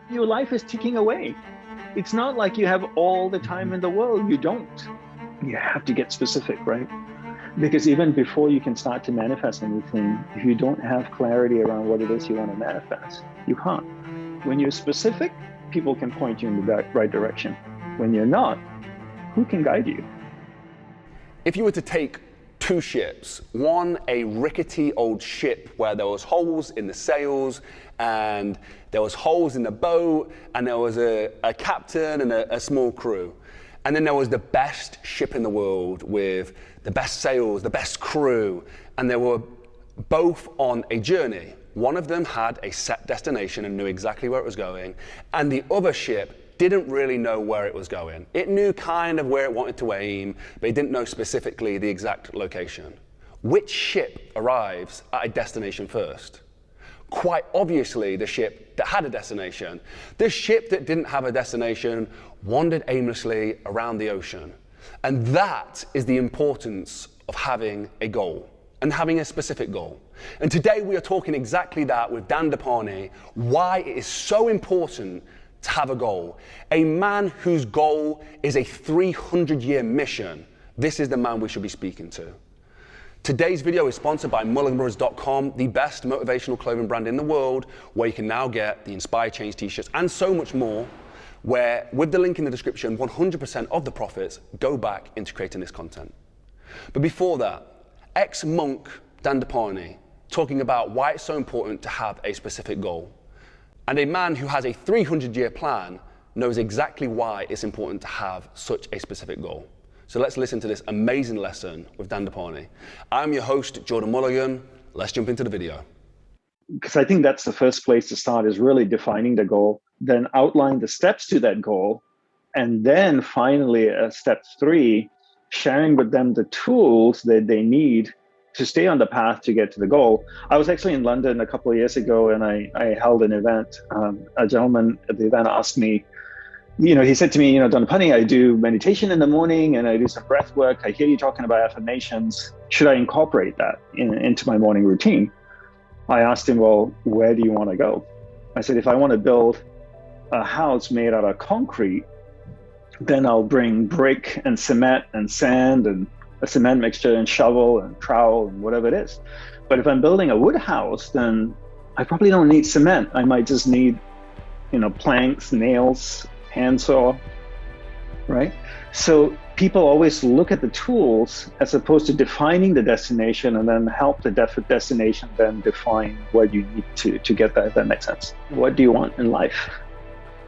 Your life is ticking away. It's not like you have all the time in the world. You don't. You have to get specific, right? Because even before you can start to manifest anything, if you don't have clarity around what it is you want to manifest, you can't. When you're specific, people can point you in the right direction. When you're not, who can guide you? If you were to take two ships, one a rickety old ship where there was holes in the sails and there was holes in the boat and there was a captain and a small crew. And then there was the best ship in the world with the best sails, the best crew, and they were both on a journey. One of them had a set destination and knew exactly where it was going, and the other ship didn't really know where it was going. It knew kind of where it wanted to aim, but it didn't know specifically the exact location. Which ship arrives at a destination first? Quite obviously the ship that had a destination. The ship that didn't have a destination wandered aimlessly around the ocean. And that is the importance of having a goal and having a specific goal. And today we are talking exactly that with Dandapani, why it is so important to have a goal. A man whose goal is a 300-year mission. This is the man we should be speaking to. Today's video is sponsored by Mulliganbrothers.com, the best motivational clothing brand in the world, where you can now get the Inspire Change t-shirts and so much more, where with the link in the description, 100% of the profits go back into creating this content. But before that, ex-monk Dandapani talking about why it's so important to have a specific goal. And a man who has a 300-year plan knows exactly why it's important to have such a specific goal. So let's listen to this amazing lesson with Dandapani. I'm your host, Jordan Mulligan. Let's jump into the video. Because I think that's the first place to start, is really defining the goal, then outline the steps to that goal, and then finally, step 3, sharing with them the tools that they need to stay on the path to get to the goal. I was actually in London a couple of years ago, and I held an event. A gentleman at the event asked me, he said to me, Dandapani, I do meditation in the morning and I do some breath work. I hear you talking about affirmations. Should I incorporate that into my morning routine? I asked him, well, where do you want to go? I said, if I want to build a house made out of concrete, then I'll bring brick and cement and sand and a cement mixture and shovel and trowel and whatever it is. But if I'm building a wood house, then I probably don't need cement. I might just need, planks, nails, handsaw, right? So people always look at the tools as opposed to defining the destination, and then help the destination then define what you need to get there, if that makes sense. What do you want in life,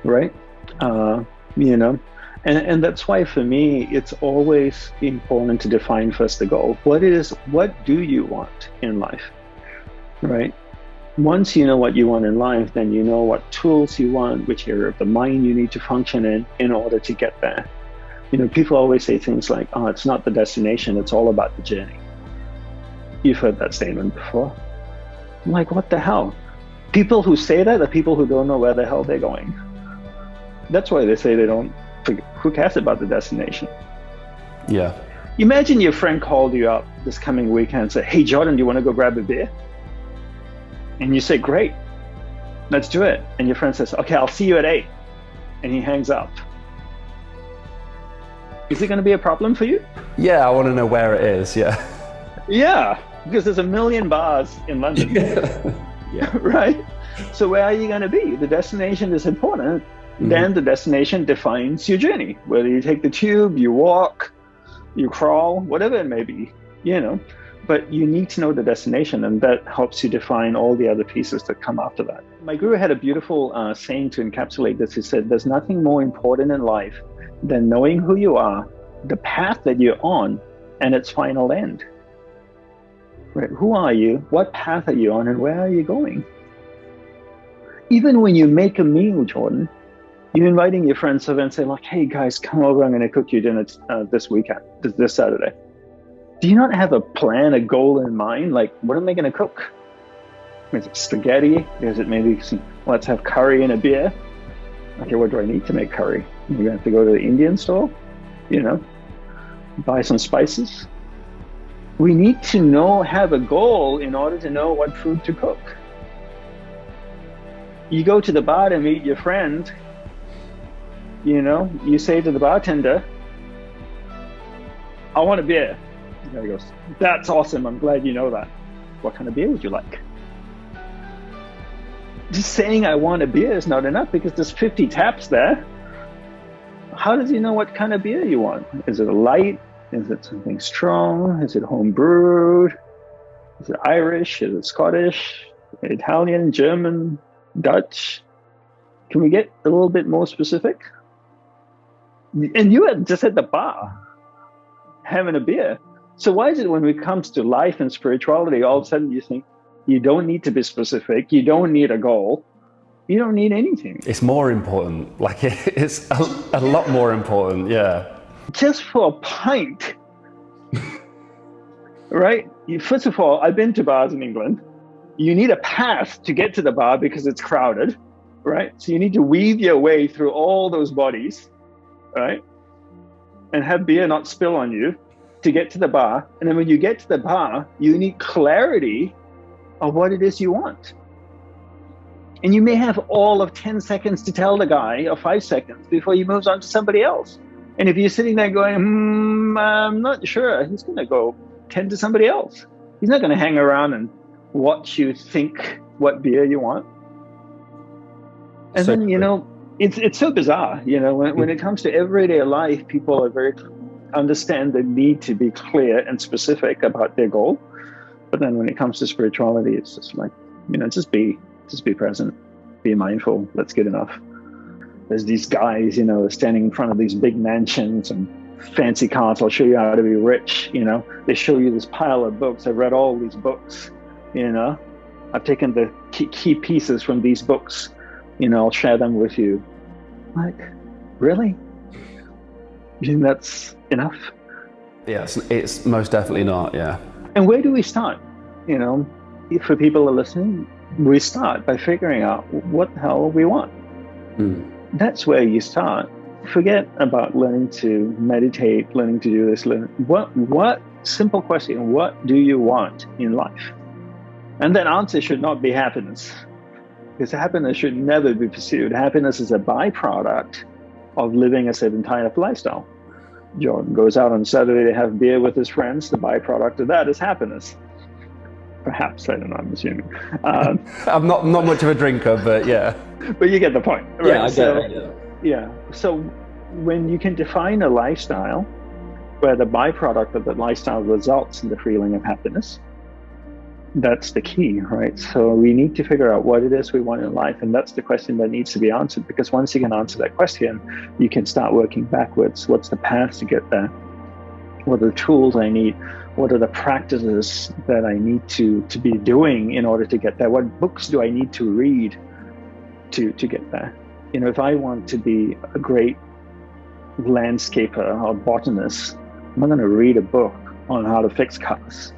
right? And that's why for me, it's always important to define first the goal. What do you want in life, right? Once you know what you want in life, then you know what tools you want, which area of the mind you need to function in order to get there. People always say things like, oh, it's not the destination, it's all about the journey. You've heard that statement before. I'm like, what the hell? People who say that are people who don't know where the hell they're going. That's why they say who cares about the destination? Yeah. Imagine your friend called you up this coming weekend and said, hey, Jordan, do you want to go grab a beer? And you say, great, let's do it. And your friend says, okay, I'll see you at 8. And he hangs up. Is it going to be a problem for you? Yeah, I want to know where it is, yeah. Yeah, because there's a million bars in London. Yeah. Right? So where are you going to be? The destination is important. Mm-hmm. Then the destination defines your journey. Whether you take the tube, you walk, you crawl, whatever it may be, But you need to know the destination, and that helps you define all the other pieces that come after that. My guru had a beautiful saying to encapsulate this. He said, there's nothing more important in life than knowing who you are, the path that you're on, and its final end. Right? Who are you? What path are you on? And where are you going? Even when you make a meal, Jordan, you're inviting your friends over and say, like, hey guys, come over, I'm going to cook you dinner this weekend, this Saturday. Do you not have a plan, a goal in mind? Like, what am I going to cook? Is it spaghetti? Is it maybe let's have curry and a beer? Okay, what do I need to make curry? You're going to have to go to the Indian store, buy some spices. We need to have a goal in order to know what food to cook. You go to the bar to meet your friend, you say to the bartender, I want a beer. The guy goes, that's awesome. I'm glad you know that. What kind of beer would you like? Just saying I want a beer is not enough because there's 50 taps there. How does he know what kind of beer you want? Is it a light? Is it something strong? Is it home brewed? Is it Irish? Is it Scottish? Italian, German, Dutch? Can we get a little bit more specific? And you are just at the bar having a beer. So why is it when it comes to life and spirituality, all of a sudden you think you don't need to be specific, you don't need a goal, you don't need anything? It's more important. Like it's a lot more important. Yeah. Just for a pint, right? First of all, I've been to bars in England. You need a pass to get to the bar because it's crowded, right? So you need to weave your way through all those bodies, right? And have beer not spill on you to get to the bar. And then when you get to the bar, you need clarity of what it is you want. And you may have all of 10 seconds to tell the guy, or 5 seconds, before he moves on to somebody else. And if you're sitting there going, I'm not sure, he's going to go tend to somebody else. He's not going to hang around and watch you think what beer you want. And so then, it's so bizarre, when it comes to everyday life, people are understand the need to be clear and specific about their goal. But then when it comes to spirituality, it's just like, just be present, be mindful. That's good enough. There's these guys, standing in front of these big mansions and fancy cars. I'll show you how to be rich. They show you this pile of books. I've read all these books. I've taken the key pieces from these books. I'll share them with you. Like, really? You think that's enough? Yeah, it's most definitely not. Yeah. And where do we start? For people who are listening, we start by figuring out what the hell we want. That's where you start. Forget about learning to meditate, learning to do this. What simple question, what do you want in life? And that answer should not be happiness, because happiness should never be pursued. Happiness is a byproduct of living a certain kind of lifestyle. Jordan goes out on Saturday to have beer with his friends. The byproduct of that is happiness. Perhaps, I don't know, I'm assuming. I'm not much of a drinker, but yeah. But you get the point, right? Yeah, I get it. Yeah. So when you can define a lifestyle where the byproduct of that lifestyle results in the feeling of happiness, that's the key, right? So we need to figure out what it is we want in life, and that's the question that needs to be answered, because once you can answer that question, you can start working backwards. What's the path to get there? What are the tools I need? What are the practices that I need to be doing in order to get there? What books do I need to read to get there? If I want to be a great landscaper or botanist, I'm not going to read a book on how to fix cars.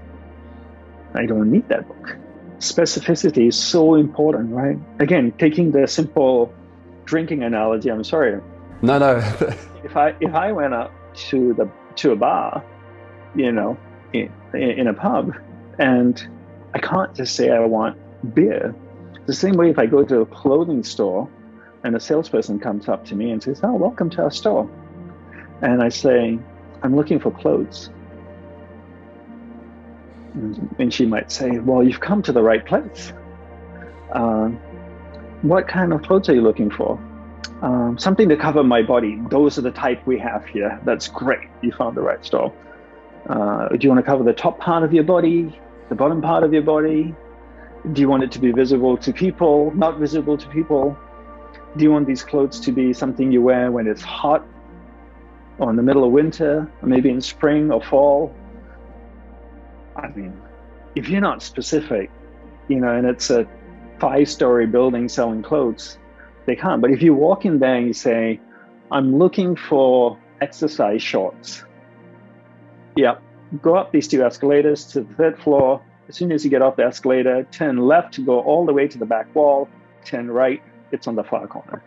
I don't need that book. Specificity is so important, right? Again, taking the simple drinking analogy, I'm sorry. No. If I went up to a bar, in a pub, and I can't just say I want beer. The same way if I go to a clothing store and a salesperson comes up to me and says, "Oh, welcome to our store," and I say, "I'm looking for clothes." And she might say, "Well, you've come to the right place. What kind of clothes are you looking for?" Something to cover my body. Those are the type we have here. That's great. You found the right store. Do you want to cover the top part of your body, the bottom part of your body? Do you want it to be visible to people, not visible to people? Do you want these clothes to be something you wear when it's hot, or in the middle of winter, or maybe in spring or fall? I mean, if you're not specific, and it's a 5-story building selling clothes, they can't. But if you walk in there and you say, "I'm looking for exercise shorts," yep, go up these 2 escalators to the 3rd floor. As soon as you get off the escalator, turn left to go all the way to the back wall, turn right, it's on the far corner.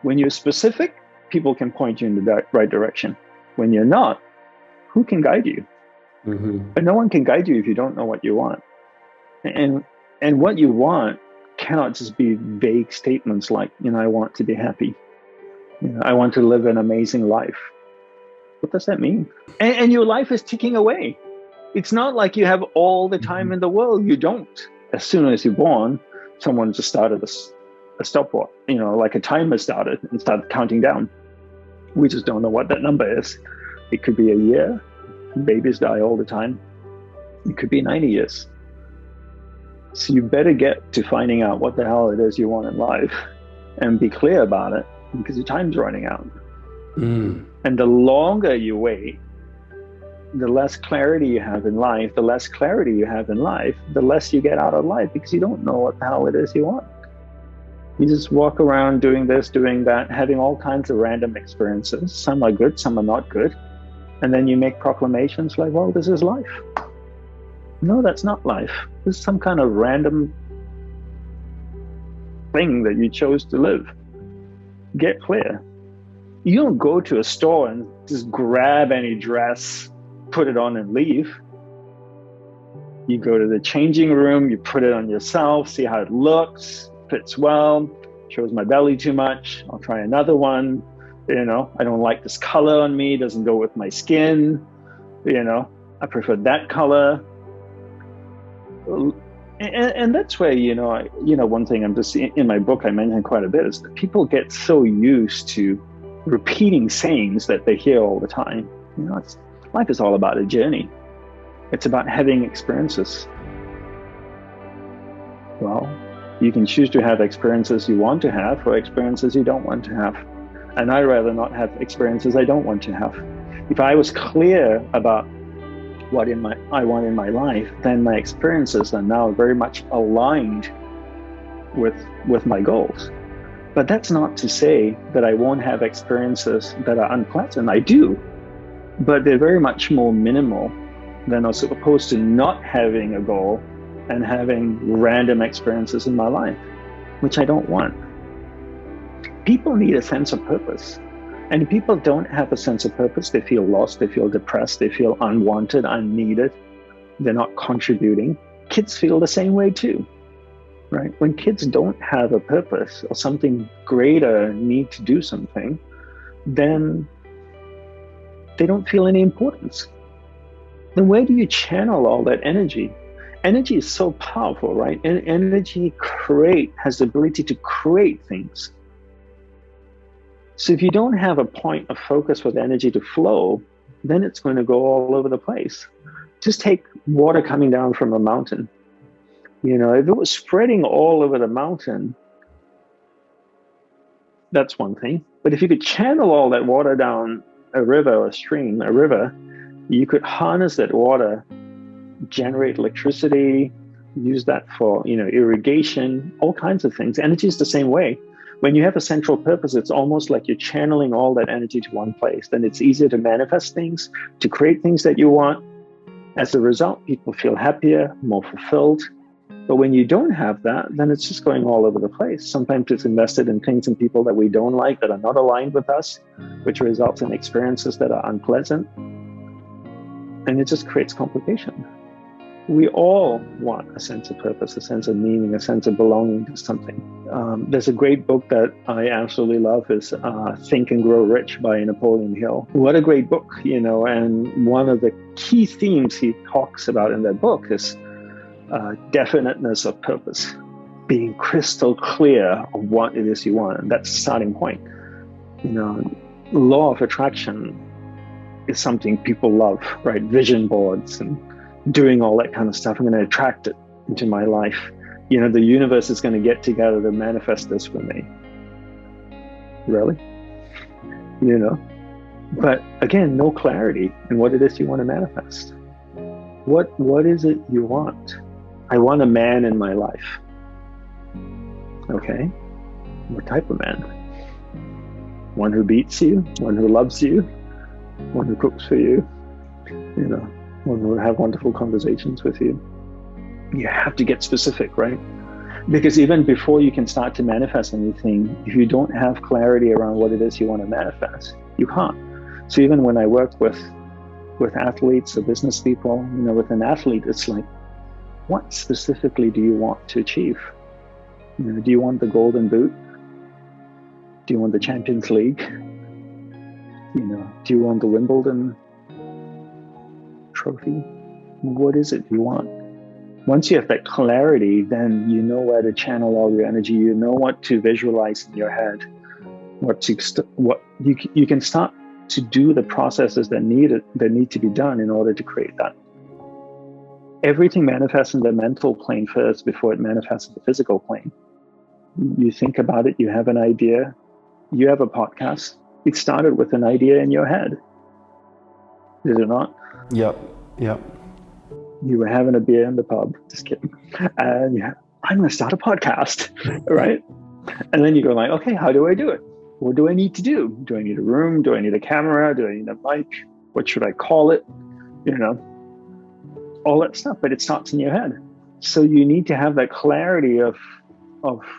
When you're specific, people can point you in the right direction. When you're not, who can guide you? But no one can guide you if you don't know what you want. And what you want cannot just be vague statements like, I want to be happy. I want to live an amazing life. What does that mean? And your life is ticking away. It's not like you have all the time in the world. You don't. As soon as you're born, someone just started a stopwatch, like a timer started and started counting down. We just don't know what that number is. It could be a year. Babies die all the time. It could be 90 years. So you better get to finding out what the hell it is you want in life and be clear about it, because your time's running out. And the longer you wait, the less clarity you have in life. The less clarity you have in life, the less you get out of life, because you don't know what the hell it is you want. You just walk around doing this, doing that, having all kinds of random experiences. Some are good, some are not good. And then you make proclamations like, well, this is life. No, that's not life. This is some kind of random thing that you chose to live. Get clear. You don't go to a store and just grab any dress, put it on and leave. You go to the changing room, you put it on yourself, see how it looks, fits well, shows my belly too much, I'll try another one. I don't like this color on me, doesn't go with my skin. I prefer that color. And that's where, one thing I'm just in my book I mentioned quite a bit is that people get so used to repeating sayings that they hear all the time. Life is all about a journey. It's about having experiences. Well, you can choose to have experiences you want to have or experiences you don't want to have. And I'd rather not have experiences I don't want to have. If I was clear about what I want in my life, then my experiences are now very much aligned with my goals. But that's not to say that I won't have experiences that are unpleasant. I do, but they're very much more minimal than as opposed to not having a goal and having random experiences in my life, which I don't want. People need a sense of purpose. And if people don't have a sense of purpose, they feel lost, they feel depressed, they feel unwanted, unneeded, they're not contributing. Kids feel the same way too, right? When kids don't have a purpose or something greater, need to do something, then they don't feel any importance. Then where do you channel all that energy? Energy is so powerful, right? And energy has the ability to create things. So if you don't have a point of focus for the energy to flow, then it's going to go all over the place. Just take water coming down from a mountain. If it was spreading all over the mountain, that's one thing. But if you could channel all that water down a river or a river, you could harness that water, generate electricity, use that for, irrigation, all kinds of things. Energy is the same way. When you have a central purpose, it's almost like you're channeling all that energy to one place. Then it's easier to manifest things, to create things that you want. As a result, people feel happier, more fulfilled. But when you don't have that, then it's just going all over the place. Sometimes it's invested in things and people that we don't like, that are not aligned with us, which results in experiences that are unpleasant. And it just creates complication. We all want a sense of purpose, a sense of meaning, a sense of belonging to something. There's a great book that I absolutely love is Think and Grow Rich by Napoleon Hill. What a great book, and one of the key themes he talks about in that book is definiteness of purpose, being crystal clear of what it is you want. And that's the starting point. Law of attraction is something people love, right? Vision boards and doing all that kind of stuff. I'm going to attract it into my life. The universe is going to get together to manifest this for me. Really? But again, no clarity in what it is you want to manifest. What is it you want? I want a man in my life. Okay. What type of man? One who beats you, one who loves you, one who cooks for you, one who will have wonderful conversations with you. You have to get specific, right? Because even before you can start to manifest anything, if you don't have clarity around what it is you want to manifest, you can't. So even when I work with athletes or business people, with an athlete, it's like, what specifically do you want to achieve? Do you want the golden boot? Do you want the Champions League? Do you want the Wimbledon trophy? What is it you want? Once you have that clarity, then you know where to channel all your energy. You know what to visualize in your head. You can start to do the processes that need to be done in order to create that. Everything manifests in the mental plane first before it manifests in the physical plane. You think about it, you have an idea, you have a podcast. It started with an idea in your head. Did it not? Yep. You were having a beer in the pub, just kidding. And I'm going to start a podcast, right? And then you go like, okay, how do I do it? What do I need to do? Do I need a room? Do I need a camera? Do I need a mic? What should I call it? All that stuff, but it starts in your head. So you need to have that clarity of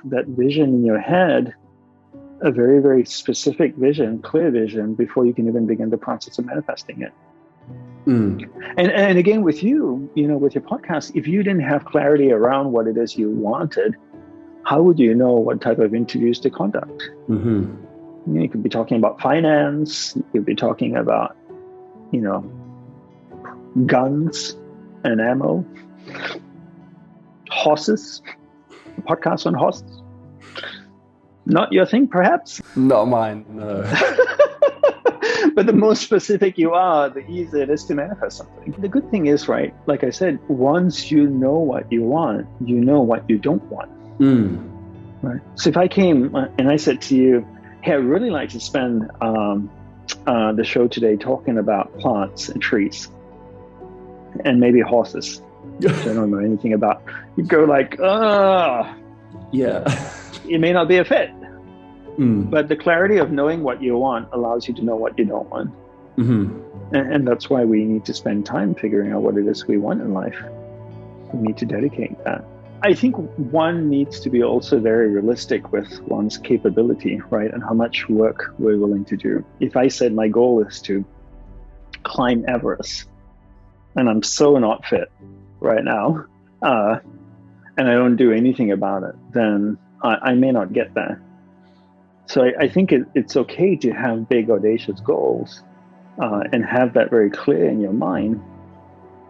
that vision in your head, a very, very specific vision, clear vision, before you can even begin the process of manifesting it. And again, with you, with your podcast, if you didn't have clarity around what it is you wanted, how would you know what type of interviews to conduct? You could be talking about finance, you could be talking about, guns and ammo, horses, podcasts on horses. Not your thing, perhaps? Not mine, no. But the more specific you are, the easier it is to manifest something. The good thing is, right, like I said, once you know what you want, you know what you don't want. Right? So if I came and I said to you, hey, I'd really like to spend the show today talking about plants and trees and maybe horses, which I don't know anything about, you'd go like, yeah. It may not be a fit. But the clarity of knowing what you want allows you to know what you don't want. And that's why we need to spend time figuring out what it is we want in life. We need to dedicate that. I think one needs to be also very realistic with one's capability, right? And how much work we're willing to do. If I said my goal is to climb Everest, and I'm so not fit right now, and I don't do anything about it, then I may not get there. So I think it's okay to have big, audacious goals and have that very clear in your mind.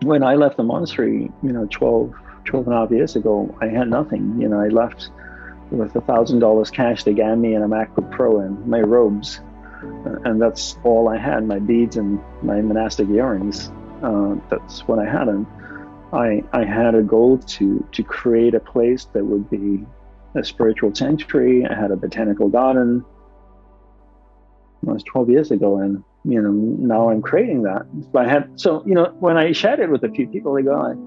When I left the monastery, 12 and a half years ago, I had nothing. I left with $1,000 cash they gave me and a MacBook Pro and my robes. And that's all I had, my beads and my monastic earrings. That's what I had. And I had a goal to create a place that would be a spiritual sanctuary. I had a botanical garden. It was 12 years ago, and now I'm creating that. But when I shared it with a few people, they go like,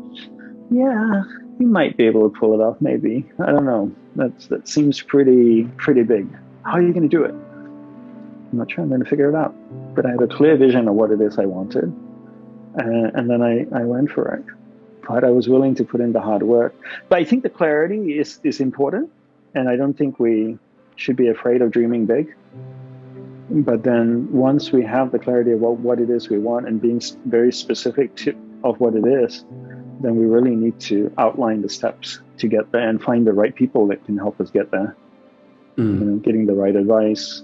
yeah, you might be able to pull it off, maybe. I don't know. That seems pretty big. How are you going to do it? I'm not sure. I'm going to figure it out. But I had a clear vision of what it is I wanted, and then I went for it. But I was willing to put in the hard work. But I think the clarity is important, and I don't think we should be afraid of dreaming big. But then once we have the clarity about what it is we want and being very specific of what it is, then we really need to outline the steps to get there and find the right people that can help us get there. Getting the right advice,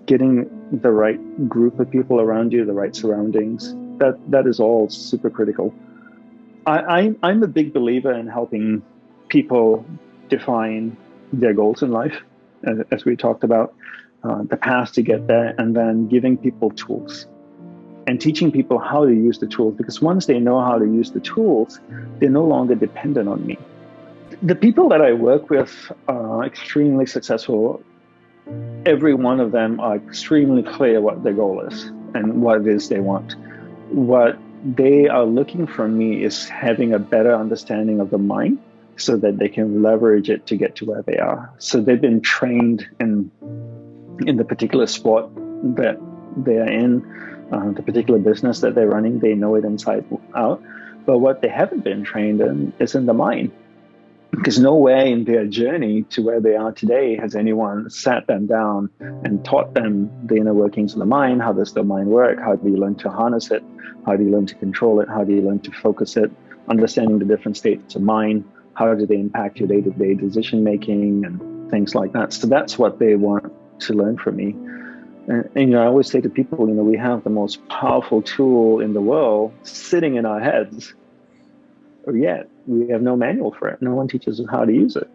getting the right group of people around you, the right surroundings. That is all super critical. I'm a big believer in helping people define their goals in life, as we talked about, the path to get there, and then giving people tools and teaching people how to use the tools. Because once they know how to use the tools, they're no longer dependent on me. The people that I work with are extremely successful. Every one of them are extremely clear what their goal is and what it is they want. What they are looking from me is having a better understanding of the mind so that they can leverage it to get to where they are. So they've been trained in the particular sport that they are in, the particular business that they're running. They know it inside out. But what they haven't been trained in is in the mind. Because nowhere in their journey to where they are today has anyone sat them down and taught them the inner workings of the mind. How does the mind work? How do you learn to harness it? How do you learn to control it? How do you learn to focus it? Understanding the different states of mind, how do they impact your day-to-day decision making and things like that. So that's what they want to learn from me. And I always say to people, we have the most powerful tool in the world sitting in our heads, or yet we have no manual for it. No one teaches us how to use it.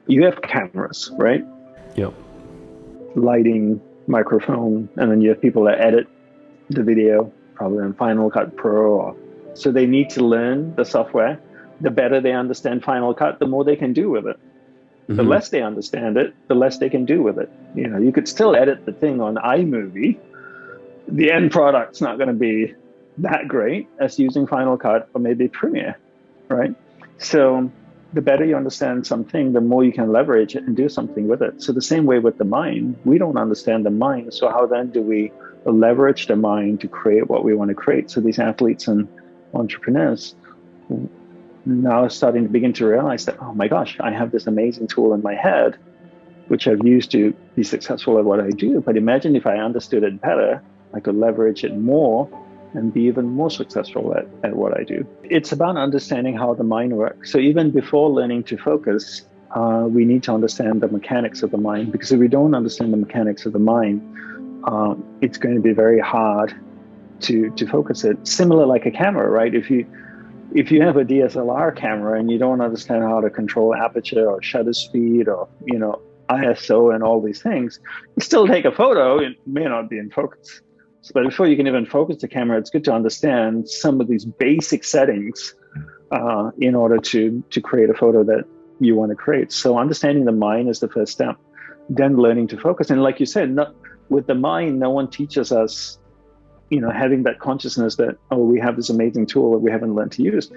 You have cameras, right? Yep. Lighting, microphone, and then you have people that edit the video, probably in Final Cut Pro. So they need to learn the software. The better they understand Final Cut, the more they can do with it. Mm-hmm. The less they understand it, the less they can do with it. You could still edit the thing on iMovie. The end product's not going to be that great as using Final Cut or maybe Premiere, right? So the better you understand something, the more you can leverage it and do something with it. So the same way with the mind, we don't understand the mind. So how then do we leverage the mind to create what we want to create? So these athletes and entrepreneurs now starting to begin to realize that, oh my gosh, I have this amazing tool in my head, which I've used to be successful at what I do. But imagine if I understood it better, I could leverage it more and be even more successful at what I do. It's about understanding how the mind works. So even before learning to focus, we need to understand the mechanics of the mind, because if we don't understand the mechanics of the mind, it's going to be very hard to focus it. Similar like a camera, right? If you have a DSLR camera and you don't understand how to control aperture or shutter speed or ISO and all these things, you still take a photo, it may not be in focus. But before you can even focus the camera, it's good to understand some of these basic settings in order to create a photo that you want to create. So understanding the mind is the first step, then learning to focus. And like you said, with the mind, no one teaches us, having that consciousness that, oh, we have this amazing tool that we haven't learned to use.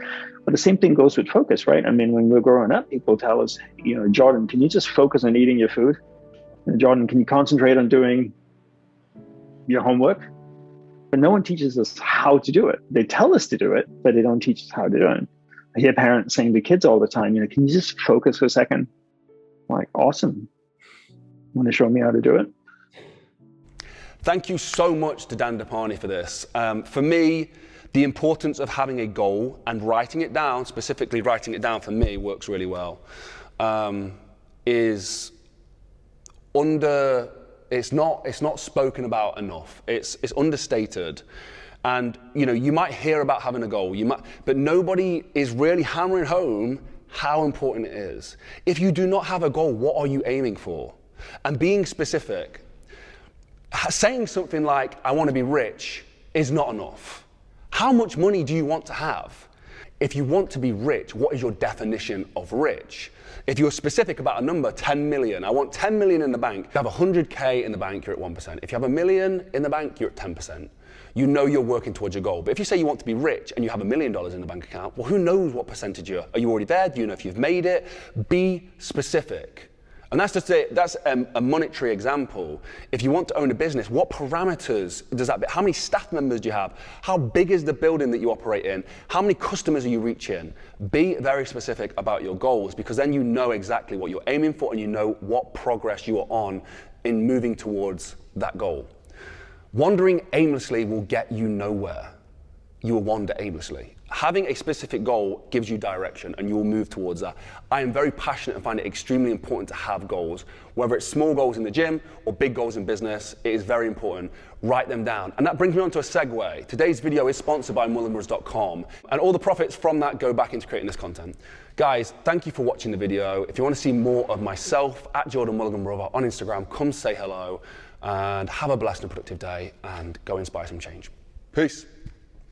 But the same thing goes with focus, right? I mean, when we're growing up, people tell us, Jordan, can you just focus on eating your food? And Jordan, can you concentrate on doing your homework? But no one teaches us how to do it. They tell us to do it, but they don't teach us how to do it. I hear parents saying to kids all the time, can you just focus for a second? I'm like, awesome. Want to show me how to do it? Thank you so much to Dandapani for this. For me, the importance of having a goal and writing it down, specifically writing it down for me works really well, it's not spoken about enough. It's understated. And you might hear about having a goal, but nobody is really hammering home how important it is. If you do not have a goal, what are you aiming for? And being specific, saying something like, I want to be rich, is not enough. How much money do you want to have? If you want to be rich, what is your definition of rich? If you're specific about a number, 10 million, I want 10 million in the bank. If you have 100K in the bank, you're at 1%. If you have $1 million in the bank, you're at 10%. You know you're working towards your goal. But if you say you want to be rich and you have $1 million in the bank account, well, who knows what percentage you're? Are you already there? Do you know if you've made it? Be specific. And that's a monetary example. If you want to own a business, what parameters does that be? How many staff members do you have? How big is the building that you operate in? How many customers are you reaching? Be very specific about your goals, because then you know exactly what you're aiming for and you know what progress you are on in moving towards that goal. Wandering aimlessly will get you nowhere. You will wander aimlessly. Having a specific goal gives you direction and you will move towards that. I am very passionate and find it extremely important to have goals. Whether it's small goals in the gym or big goals in business, it is very important. Write them down. And that brings me on to a segue. Today's video is sponsored by Mulliganbrothers.com, and all the profits from that go back into creating this content. Guys, thank you for watching the video. If you want to see more of myself at Jordan Mulliganbrother on Instagram, come say hello and have a blessed and productive day and go inspire some change. Peace.